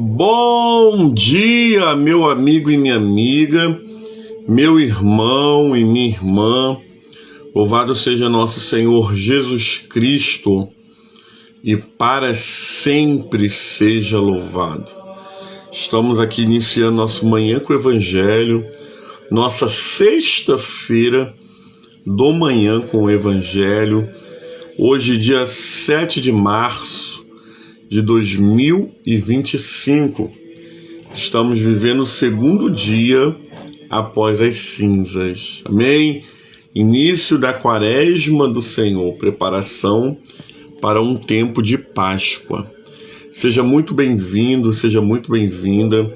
Bom dia, meu amigo e minha amiga, meu irmão e minha irmã. Louvado seja nosso Senhor Jesus Cristo e para sempre seja louvado. Estamos aqui iniciando nosso Manhã com o Evangelho, nossa sexta-feira do Manhã com o Evangelho, hoje dia 7 de março de 2025. Estamos vivendo o segundo dia após as cinzas. Amém? Início da quaresma do Senhor, preparação para um tempo de Páscoa. Seja muito bem-vindo, seja muito bem-vinda.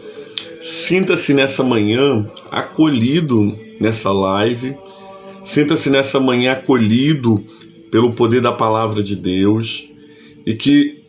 Sinta-se nessa manhã acolhido nessa live. Sinta-se nessa manhã acolhido pelo poder da palavra de Deus. E que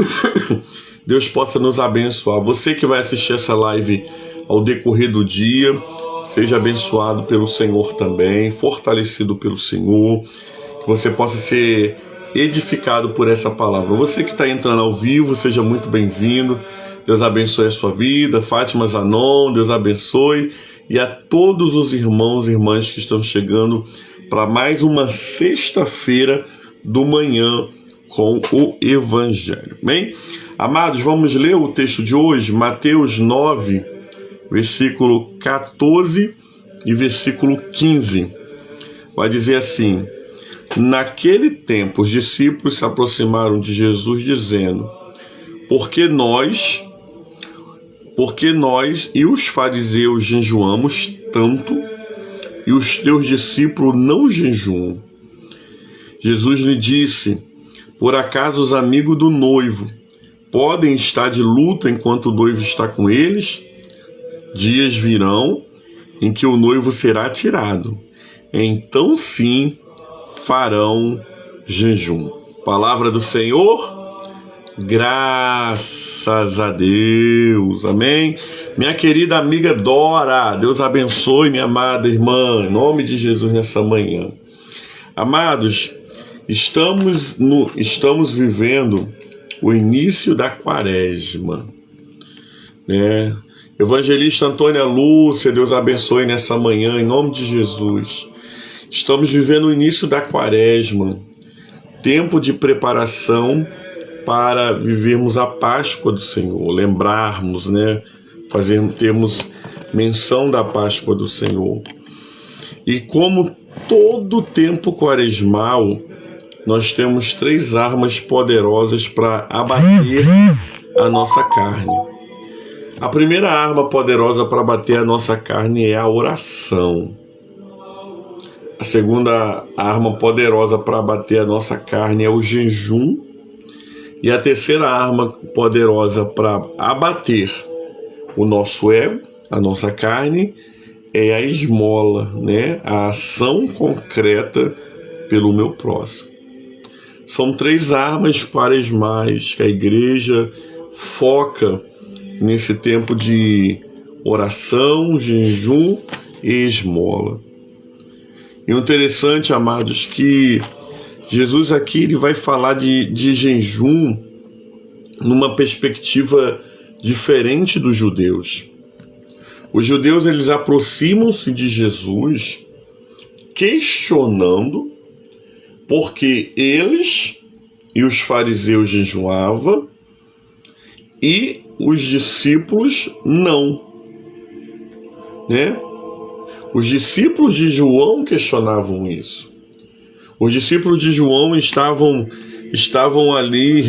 Deus possa nos abençoar. Você que vai assistir essa live ao decorrer do dia, seja abençoado pelo Senhor também, fortalecido pelo Senhor, que você possa ser edificado por essa palavra. Você que está entrando ao vivo, seja muito bem-vindo. Deus abençoe a sua vida. Fátima Zanon, Deus abençoe. E a todos os irmãos e irmãs que estão chegando para mais uma sexta-feira do manhã com o Evangelho. Bem, amados, vamos ler o texto de hoje, Mateus 9, versículo 14 e versículo 15. Vai dizer assim: naquele tempo os discípulos se aproximaram de Jesus dizendo: Por que nós e os fariseus jejuamos tanto e os teus discípulos não jejuam? Jesus lhe disse: Por acaso os amigos do noivo podem estar de luto enquanto o noivo está com eles? Dias virão em que o noivo será tirado. Então sim farão jejum. Palavra do Senhor, graças a Deus. Amém? Minha querida amiga Dora, Deus abençoe minha amada irmã, em nome de Jesus nessa manhã. Amados, Estamos vivendo o início da quaresma, né? Evangelista Antônia Lúcia, Deus abençoe nessa manhã, em nome de Jesus. Estamos vivendo o início da quaresma, tempo de preparação para vivermos a Páscoa do Senhor, lembrarmos, né? Termos menção da Páscoa do Senhor. E como todo tempo quaresmal, nós temos 3 armas poderosas para abater a nossa carne. A primeira arma poderosa para abater a nossa carne é a oração. A segunda arma poderosa para abater a nossa carne é o jejum. E a terceira arma poderosa para abater o nosso ego, a nossa carne, é a esmola, né? A ação concreta pelo meu próximo. São 3 armas quaresmais que a igreja foca nesse tempo de oração, jejum e esmola. E o interessante, amados, que Jesus aqui ele vai falar de jejum numa perspectiva diferente dos judeus. Os judeus eles aproximam-se de Jesus questionando porque eles e os fariseus jejuavam e os discípulos não, né? Os discípulos de João questionavam isso. Os discípulos de João estavam ali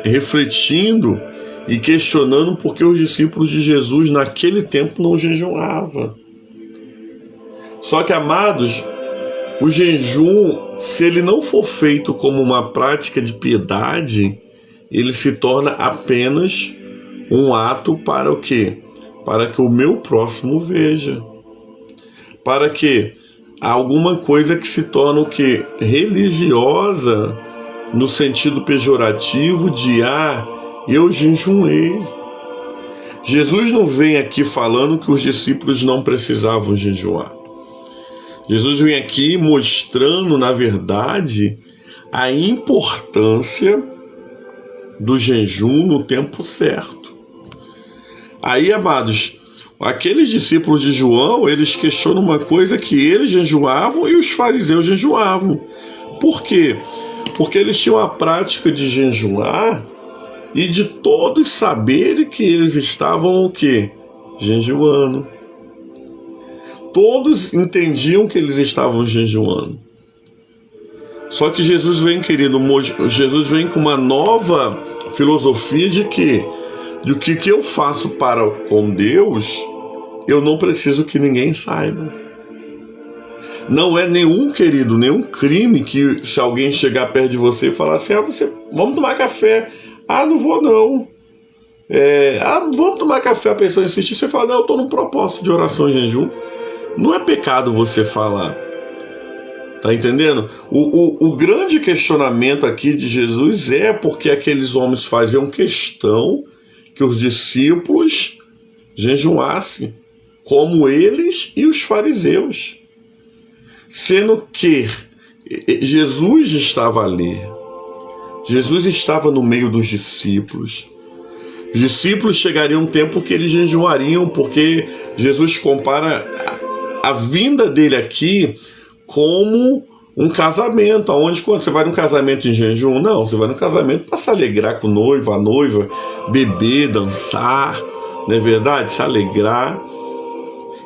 refletindo e questionando porque os discípulos de Jesus naquele tempo não jejuavam. Só que, amados, o jejum, se ele não for feito como uma prática de piedade, ele se torna apenas um ato para o quê? Para que o meu próximo veja. Para que alguma coisa que se torna o quê? Religiosa, no sentido pejorativo de eu jejuei. Jesus não vem aqui falando que os discípulos não precisavam jejuar. Jesus vem aqui mostrando, na verdade, a importância do jejum no tempo certo. Aí, amados, aqueles discípulos de João, eles questionam uma coisa que eles jejuavam e os fariseus jejuavam. Por quê? Porque eles tinham a prática de jejuar e de todos saberem que eles estavam o quê? Jejuando. Todos entendiam que eles estavam jejuando. Só que Jesus vem, querido, Jesus vem com uma nova filosofia de que eu faço para com Deus, eu não preciso que ninguém saiba. Não é nenhum, querido, nenhum crime que se alguém chegar perto de você e falar assim, vamos tomar café. Não vou não. Vamos tomar café, a pessoa insistir, você fala, não, eu estou num propósito de oração e jejum. Não é pecado você falar. Tá entendendo? O grande questionamento aqui de Jesus é porque aqueles homens faziam questão que os discípulos jejuassem, como eles e os fariseus. Sendo que Jesus estava ali. Jesus estava no meio dos discípulos. Os discípulos chegariam um tempo que eles jejuariam, porque Jesus compara a vinda dele aqui como um casamento, onde quando você vai num casamento em jejum, não, você vai num casamento para se alegrar com o noivo, a noiva, beber, dançar, não é verdade? Se alegrar.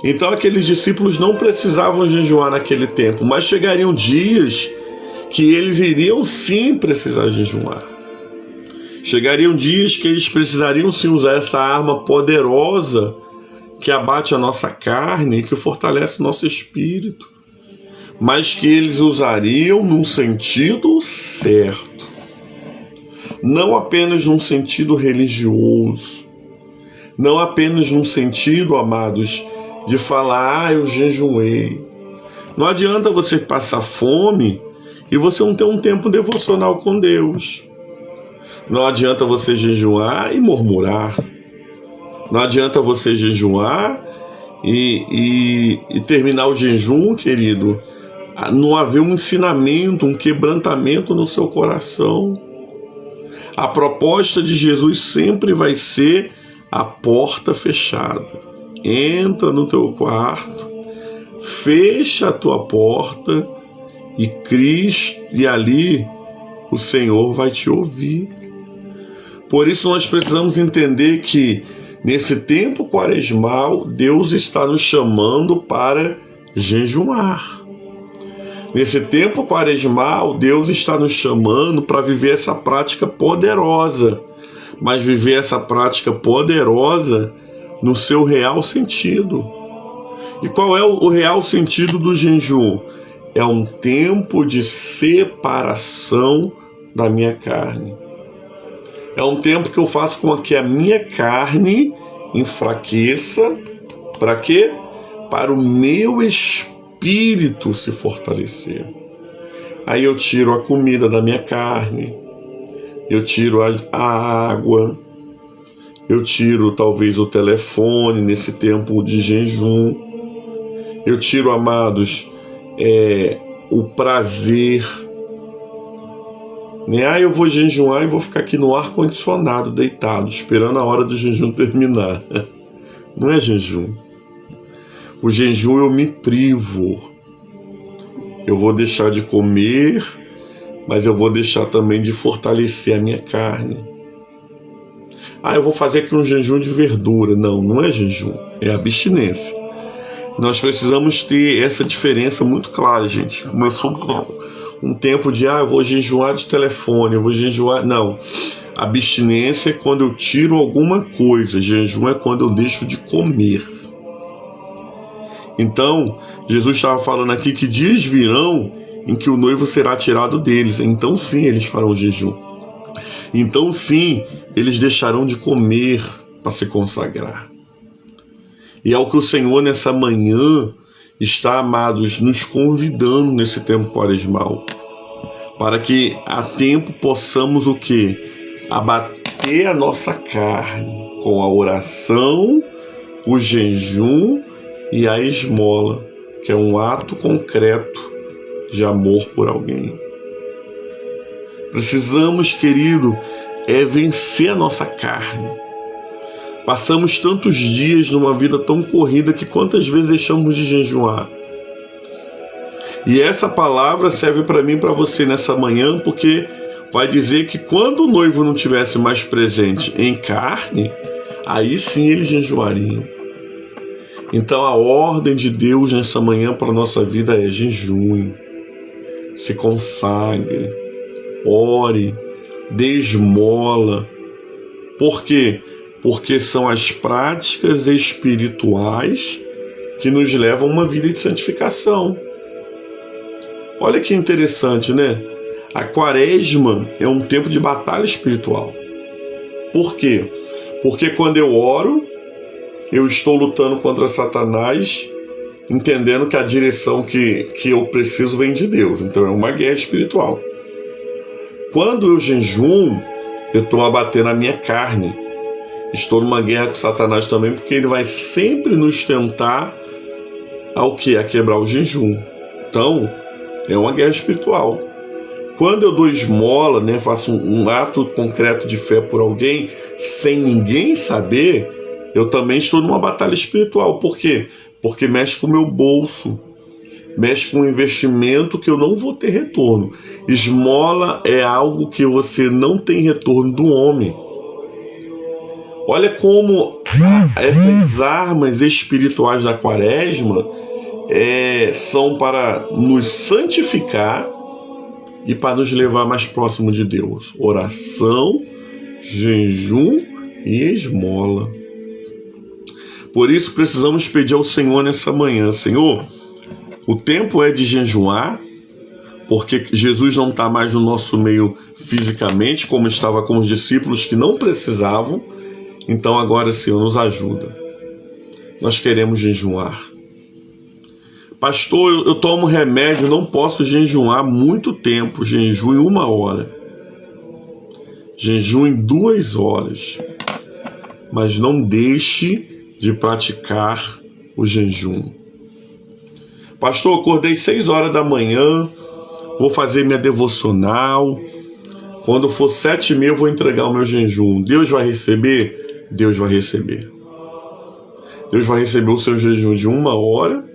Então aqueles discípulos não precisavam jejuar naquele tempo, mas chegariam dias que eles iriam sim precisar jejuar. Chegariam dias que eles precisariam sim usar essa arma poderosa que abate a nossa carne e que fortalece o nosso espírito, mas que eles usariam num sentido certo, não apenas num sentido religioso, não apenas num sentido, amados, de falar, eu jejuei. Não adianta você passar fome e você não ter um tempo devocional com Deus. Não adianta você jejuar e murmurar. Não adianta você jejuar e terminar o jejum, querido, não haver um ensinamento, um quebrantamento no seu coração. A proposta de Jesus sempre vai ser a porta fechada. Entra no teu quarto, fecha a tua porta e Cristo, e ali o Senhor vai te ouvir. Por isso nós precisamos entender que nesse tempo quaresmal, Deus está nos chamando para jejuar. Nesse tempo quaresmal, Deus está nos chamando para viver essa prática poderosa, mas viver essa prática poderosa no seu real sentido. E qual é o real sentido do jejum? É um tempo de separação da minha carne. É um tempo que eu faço com que a minha carne enfraqueça. Para quê? Para o meu espírito se fortalecer. Aí eu tiro a comida da minha carne, eu tiro a água, eu tiro talvez o telefone nesse tempo de jejum, eu tiro, amados, o prazer. Eu vou jejuar e vou ficar aqui no ar-condicionado, deitado, esperando a hora do jejum terminar. Não é jejum. O jejum eu me privo. Eu vou deixar de comer, mas eu vou deixar também de fortalecer a minha carne. Eu vou fazer aqui um jejum de verdura. Não, não é jejum, é abstinência. Nós precisamos ter essa diferença muito clara, gente. Começou um tempo de, eu vou jejuar de telefone, eu vou jejuar... Não, abstinência é quando eu tiro alguma coisa, jejum é quando eu deixo de comer. Então, Jesus estava falando aqui que dias virão em que o noivo será tirado deles. Então sim, eles farão jejum. Então sim, eles deixarão de comer para se consagrar. E é o que o Senhor nessa manhã está, amados, nos convidando nesse tempo quaresmal, para que a tempo possamos o quê? Abater a nossa carne com a oração, o jejum e a esmola, que é um ato concreto de amor por alguém. Precisamos, querido, vencer a nossa carne. Passamos tantos dias numa vida tão corrida que quantas vezes deixamos de jejuar? E essa palavra serve para mim e para você nessa manhã, porque vai dizer que quando o noivo não tivesse mais presente em carne, aí sim eles jejuariam. Então a ordem de Deus nessa manhã para a nossa vida é jejum, se consagre, ore, dê esmola. Por quê? Porque são as práticas espirituais que nos levam a uma vida de santificação. Olha que interessante, né? A quaresma é um tempo de batalha espiritual. Por quê? Porque quando eu oro, eu estou lutando contra Satanás, entendendo que a direção que eu preciso vem de Deus. Então é uma guerra espiritual. Quando eu jejum, eu estou abatendo a minha carne. Estou numa guerra com Satanás também, porque ele vai sempre nos tentar ao quê? A quebrar o jejum. Então, é uma guerra espiritual. Quando eu dou esmola, né, faço um ato concreto de fé por alguém, sem ninguém saber, eu também estou numa batalha espiritual. Por quê? Porque mexe com o meu bolso, mexe com um investimento que eu não vou ter retorno. Esmola é algo que você não tem retorno do homem. Olha como essas armas espirituais da quaresma são para nos santificar e para nos levar mais próximo de Deus. Oração, jejum e esmola. Por isso precisamos pedir ao Senhor nessa manhã: Senhor, o tempo é de jejuar, porque Jesus não está mais no nosso meio fisicamente, como estava com os discípulos que não precisavam. Então agora, Senhor, nos ajuda. Nós queremos jejuar. Pastor, eu tomo remédio, não posso jejuar muito tempo. Jejum em 1 hora. Jejum em 2 horas. Mas não deixe de praticar o jejum. Pastor, acordei 6 horas da manhã, vou fazer minha devocional. Quando for 7h30 eu vou entregar o meu jejum. Deus vai receber? Deus vai receber. Deus vai receber o seu jejum de 1 hora.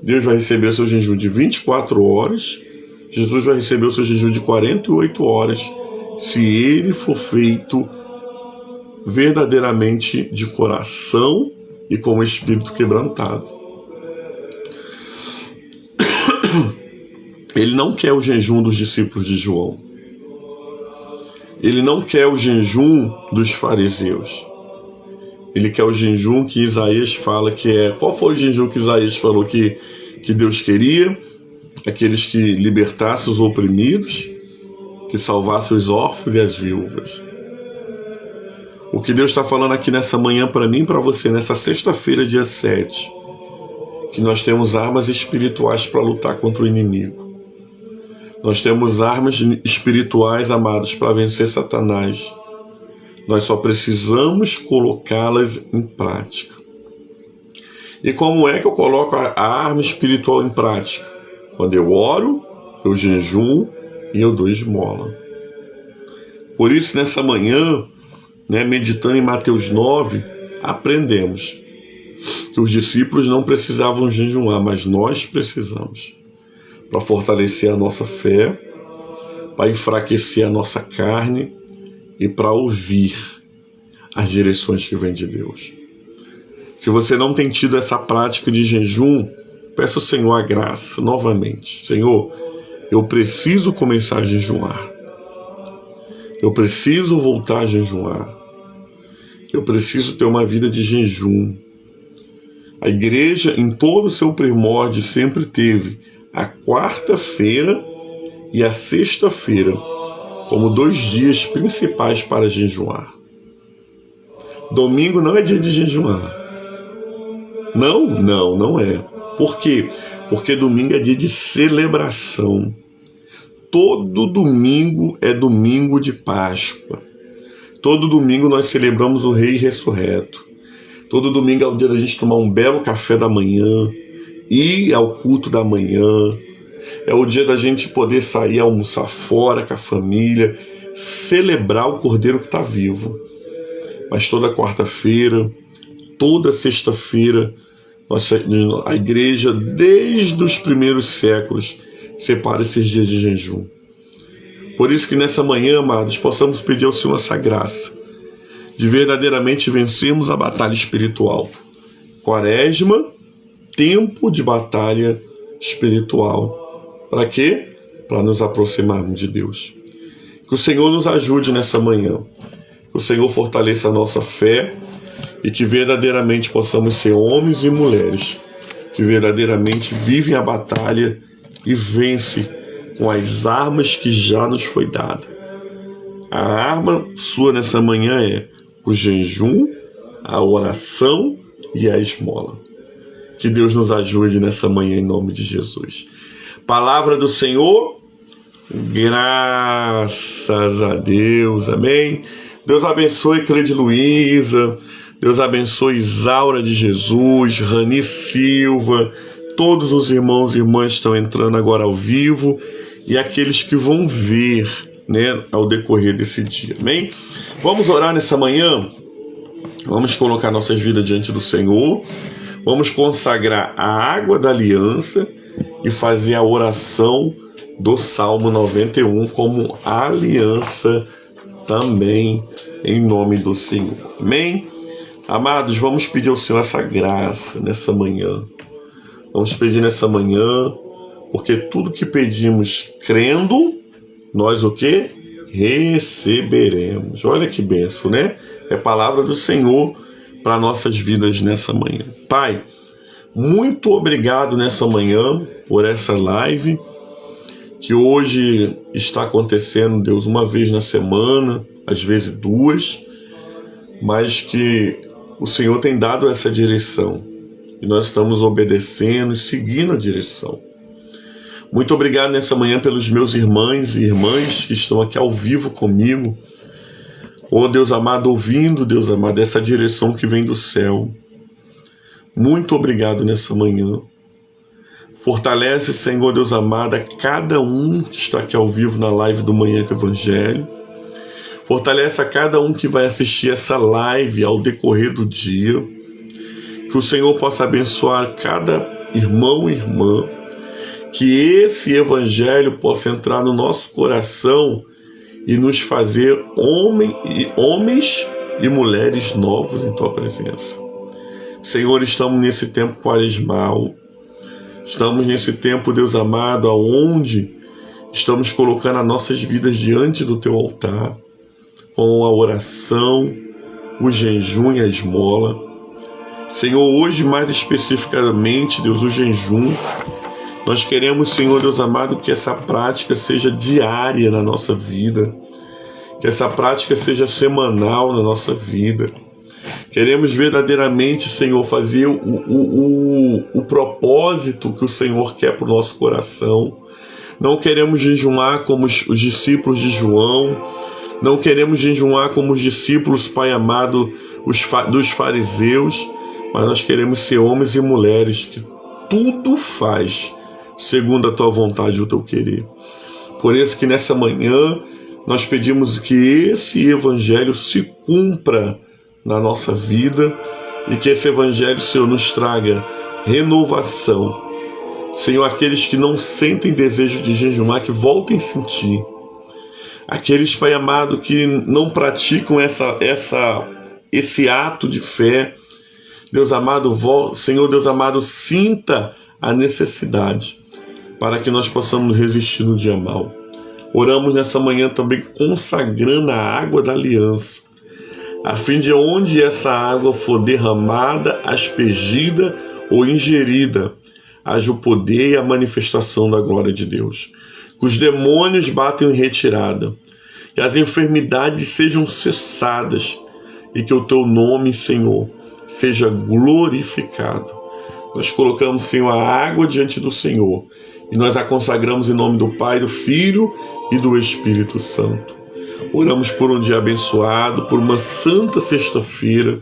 Deus vai receber o seu jejum de 24 horas. Jesus vai receber o seu jejum de 48 horas, se ele for feito verdadeiramente de coração e com o espírito quebrantado. Ele não quer o jejum dos discípulos de João. Ele não quer o jejum dos fariseus. Ele quer o jejum que Isaías fala que é... Qual foi o jejum que Isaías falou que Deus queria? Aqueles que libertassem os oprimidos, que salvassem os órfãos e as viúvas. O que Deus está falando aqui nessa manhã para mim e para você, nessa sexta-feira, dia 7, que nós temos armas espirituais para lutar contra o inimigo. Nós temos armas espirituais, amados, para vencer Satanás. Nós só precisamos colocá-las em prática. E como é que eu coloco a arma espiritual em prática? Quando eu oro, eu jejum e eu dou esmola. Por isso, nessa manhã, meditando em Mateus 9, aprendemos que os discípulos não precisavam jejuar, mas nós precisamos, para fortalecer a nossa fé, para enfraquecer a nossa carne e para ouvir as direções que vêm de Deus. Se você não tem tido essa prática de jejum, peça ao Senhor a graça novamente. Senhor, eu preciso começar a jejuar. Eu preciso voltar a jejuar. Eu preciso ter uma vida de jejum. A igreja, em todo o seu primórdio, sempre teve a quarta-feira e a sexta-feira como 2 dias principais para jejuar. Domingo não é dia de jejuar. Não é. Por quê? Porque domingo é dia de celebração. Todo domingo é domingo de Páscoa. Todo domingo nós celebramos o Rei ressurreto. Todo domingo é o dia da gente tomar um belo café da manhã, ir ao culto da manhã. É o dia da gente poder sair, almoçar fora com a família, celebrar o Cordeiro que está vivo. mas toda quarta-feira, toda sexta-feira, a igreja, desde os primeiros séculos, separa esses dias de jejum. Por isso que nessa manhã, amados, possamos pedir ao Senhor essa graça, de verdadeiramente vencermos a batalha espiritual. Quaresma, tempo de batalha espiritual. Para quê? Para nos aproximarmos de Deus. Que o Senhor nos ajude nessa manhã. Que o Senhor fortaleça a nossa fé e que verdadeiramente possamos ser homens e mulheres que verdadeiramente vivem a batalha e vencem com as armas que já nos foi dada. A arma sua nessa manhã é o jejum, a oração e a esmola. Que Deus nos ajude nessa manhã em nome de Jesus. Palavra do Senhor, graças a Deus, amém. Deus abençoe Cleide Luiza, Deus abençoe Isaura de Jesus, Rani Silva, todos os irmãos e irmãs estão entrando agora ao vivo e aqueles que vão ver, né, ao decorrer desse dia, amém? Vamos orar nessa manhã, vamos colocar nossas vidas diante do Senhor, vamos consagrar a água da aliança e fazer a oração do Salmo 91 como aliança também em nome do Senhor, amém? Amados, vamos pedir ao Senhor essa graça nessa manhã, vamos pedir nessa manhã, porque tudo que pedimos crendo, nós o quê? Receberemos. Olha que bênção, né? É palavra do Senhor para nossas vidas nessa manhã. Pai, muito obrigado nessa manhã por essa live que hoje está acontecendo, Deus, uma vez na semana, às vezes duas, mas que o Senhor tem dado essa direção e nós estamos obedecendo e seguindo a direção. Muito obrigado nessa manhã pelos meus irmãos e irmãs que estão aqui ao vivo comigo. Oh, Deus amado, ouvindo, Deus amado, essa direção que vem do céu. Muito obrigado nessa manhã. Fortalece, Senhor, Deus amado, a cada um que está aqui ao vivo na live do Manhã com o Evangelho. Fortalece a cada um que vai assistir essa live ao decorrer do dia. Que o Senhor possa abençoar cada irmão e irmã. Que esse Evangelho possa entrar no nosso coração e nos fazer homens e mulheres novos em Tua presença. Senhor, estamos nesse tempo quaresmal. Estamos nesse tempo, Deus amado, aonde estamos colocando as nossas vidas diante do Teu altar, com a oração, o jejum e a esmola. Senhor, hoje mais especificamente, Deus, o jejum. Nós queremos, Senhor Deus amado, que essa prática seja diária na nossa vida, que essa prática seja semanal na nossa vida. Queremos verdadeiramente, Senhor, fazer o propósito que o Senhor quer para o nosso coração. Não queremos jejuar como os discípulos de João, não queremos jejuar como os discípulos, Pai amado, dos fariseus, mas nós queremos ser homens e mulheres que tudo faz segundo a Tua vontade e o Teu querer. Por isso que nessa manhã nós pedimos que esse Evangelho se cumpra na nossa vida e que esse Evangelho, Senhor, nos traga renovação. Senhor, aqueles que não sentem desejo de jejuar, que voltem a sentir. Aqueles, Pai amado, que não praticam esse ato de fé, Deus amado, Senhor, Deus amado, sinta a necessidade para que nós possamos resistir no dia mau. Oramos nessa manhã também consagrando a água da aliança, a fim de onde essa água for derramada, aspergida ou ingerida, haja o poder e a manifestação da glória de Deus. Que os demônios batam em retirada, que as enfermidades sejam cessadas e que o Teu nome, Senhor, seja glorificado. Nós colocamos, Senhor, a água diante do Senhor e nós a consagramos em nome do Pai, do Filho e do Espírito Santo. Oramos por um dia abençoado, por uma santa sexta-feira,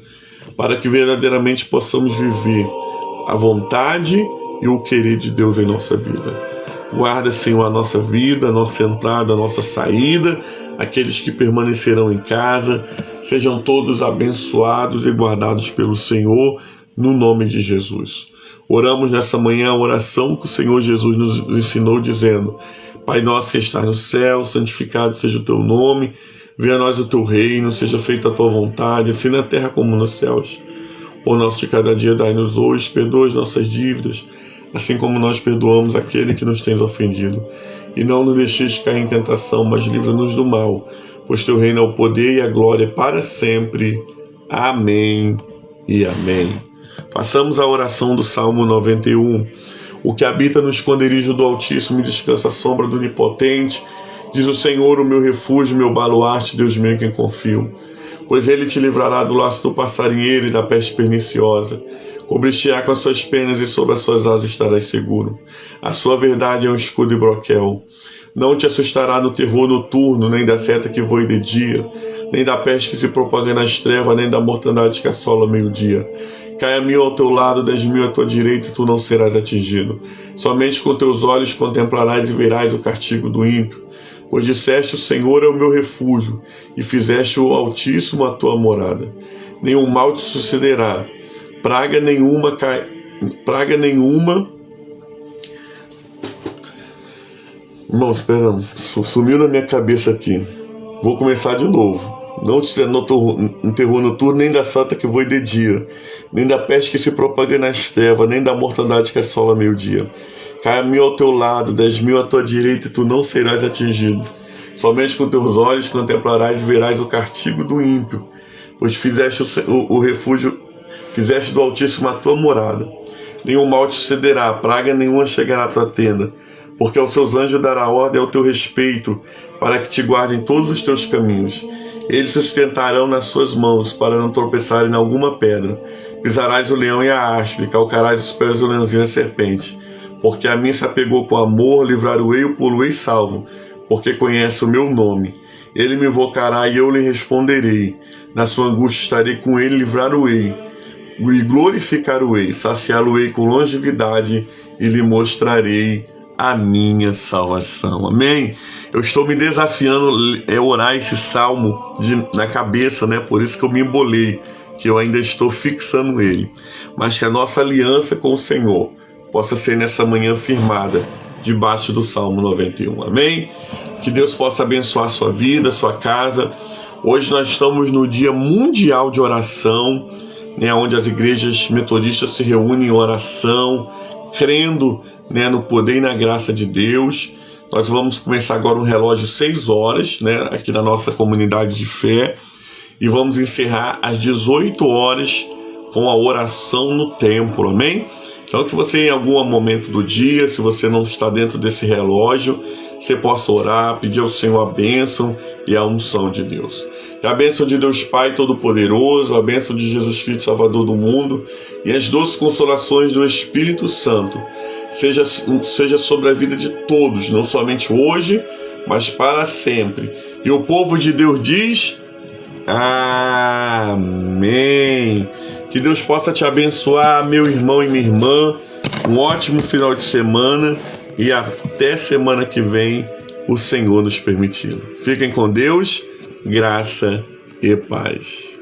para que verdadeiramente possamos viver a vontade e o querer de Deus em nossa vida. Guarda, Senhor, a nossa vida, a nossa entrada, a nossa saída, aqueles que permanecerão em casa, sejam todos abençoados e guardados pelo Senhor, no nome de Jesus. Oramos nessa manhã a oração que o Senhor Jesus nos ensinou, dizendo: Pai nosso que estás no céu, santificado seja o teu nome, venha a nós o teu reino, seja feita a tua vontade, assim na terra como nos céus. O nosso de cada dia dai-nos hoje, perdoa as nossas dívidas, assim como nós perdoamos aquele que nos tem ofendido. E não nos deixeis cair em tentação, mas livra-nos do mal, pois teu reino é o poder e a glória para sempre. Amém e amém. Passamos à oração do Salmo 91. O que habita no esconderijo do Altíssimo e descansa à sombra do Onipotente, diz o Senhor, o meu refúgio, meu baluarte, Deus meu em quem confio. Pois ele te livrará do laço do passarinheiro e da peste perniciosa. Cobrir-te-á com as suas penas e sob as suas asas estarás seguro. A sua verdade é um escudo e broquel. Não te assustará no terror noturno, nem da seta que voe de dia, nem da peste que se propaga nas trevas, nem da mortandade que assola ao meio-dia. Caia 1000 ao teu lado, 10.000 à tua direita, e tu não serás atingido. Somente com teus olhos contemplarás e verás o castigo do ímpio. Pois disseste: o Senhor é o meu refúgio, e fizeste o Altíssimo a tua morada. Nenhum mal te sucederá, praga nenhuma. Irmãos, espera, sumiu na minha cabeça aqui. Vou começar de novo. Não te será um terror noturno, nem da seta que voe de dia, nem da peste que se propaga nas trevas, nem da mortandade que assola meio-dia. Caia 1000 ao teu lado, 10.000 à tua direita, e tu não serás atingido. Somente com teus olhos contemplarás e verás o castigo do ímpio, pois fizeste o refúgio, fizeste do Altíssimo a tua morada. Nenhum mal te sucederá, praga nenhuma chegará à tua tenda, porque aos seus anjos dará ordem ao teu respeito, para que te guardem todos os teus caminhos. Eles te sustentarão nas suas mãos, para não tropeçarem em alguma pedra. Pisarás o leão e a aspe, calcarás os pés do leãozinho e a serpente. Porque a mim se apegou com amor, livrar-o-ei e pô-lo-ei salvo, porque conhece o meu nome. Ele me invocará e eu lhe responderei. Na sua angústia estarei com ele, livrar-o-ei e glorificar-o-ei, saciá-lo-ei com longevidade e lhe mostrarei a minha salvação. Amém? Eu estou me desafiando a orar esse salmo na cabeça, né? Por isso que eu me embolei, que eu ainda estou fixando ele. Mas que a nossa aliança com o Senhor possa ser nessa manhã firmada debaixo do Salmo 91. Amém? Que Deus possa abençoar a sua vida, a sua casa. Hoje nós estamos no Dia Mundial de Oração, né, onde as igrejas metodistas se reúnem em oração, crendo, né, no poder e na graça de Deus. Nós vamos começar agora um relógio 6 horas, né, aqui na nossa comunidade de fé, e vamos encerrar às 18 horas com a oração no templo, amém? Então que você em algum momento do dia, se você não está dentro desse relógio, você possa orar, pedir ao Senhor a bênção e a unção de Deus. Que a bênção de Deus Pai Todo-Poderoso, a bênção de Jesus Cristo Salvador do mundo e as doces consolações do Espírito Santo seja sobre a vida de todos, não somente hoje, mas para sempre. E o povo de Deus diz: amém. Que Deus possa te abençoar, meu irmão e minha irmã. Um ótimo final de semana e até semana que vem, o Senhor nos permitindo. Fiquem com Deus, graça e paz.